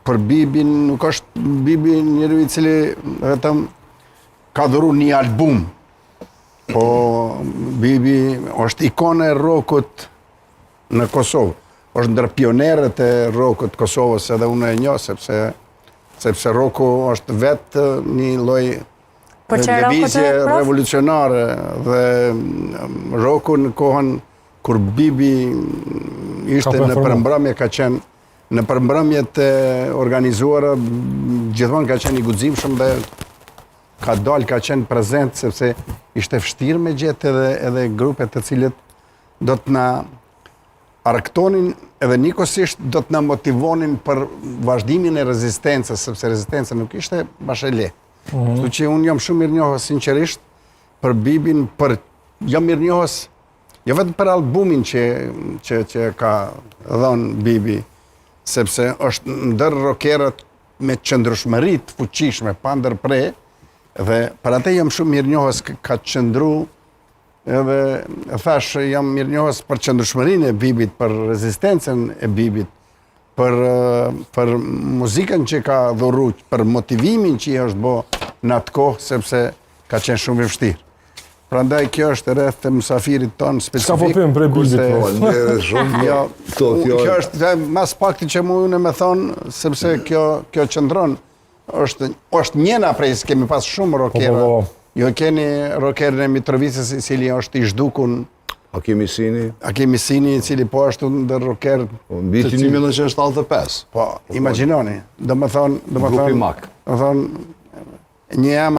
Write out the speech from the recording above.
Për Bibin, nuk është Bibi njeriu I cili vetëm ka dhuru një album, po Bibi është ikona e rockut në Kosovë. Është ndër pionerët e rockut Kosovës, edhe unë e njoh sepse rocku është vetë një lloj lëvizje revolucionare dhe rocku në kohën kur Bibi ishte në përmbrëmje ka qenë në përmbrëmjet e organizuara gjithmonë ka qenë I guximshëm dhe ka dalë, ka qenë prezent sepse ishte vështirë me gjetë edhe grupe të cilët do të na argëtonin edhe njëkohësisht do të na motivonin për vazhdimin e rezistencës, sepse rezistenca nuk ishte bash e lehtë. Kështu që unë jam shumë mirënjohës sinqerisht për Bibin, jam mirënjohës jo vetëm për albumin që ka dhënë Bibi, sepse është ndër rockerët me qëndrueshmëri të fuqishme, pa ndërpre, dhe për atë jam shumë mirënjohës ka qëndru, edhe thash jam mirënjohës për qëndrueshmërinë e Bibit, për rezistencën e Bibit, për muzikën që ka dhuru, për motivimin që I është bo në atë kohë, sepse ka qenë shumë I vështirë. Prandaj kjo është rreth të mësafirit tonë specifik. Ska po pëjmë prej Bibit? Kjo është mas pakti që unë me thonë, sepse kjo qëndron, është njëna prej, kemi pas shumë rockera. Jo keni rockerin e Mitrovicës, I cili është I zhdukun. Hakim Isini, I cili po është ndër rocker. Viti 1975. Po, imagjinoni, do më thonë... Grupi Mak. Do më thonë, një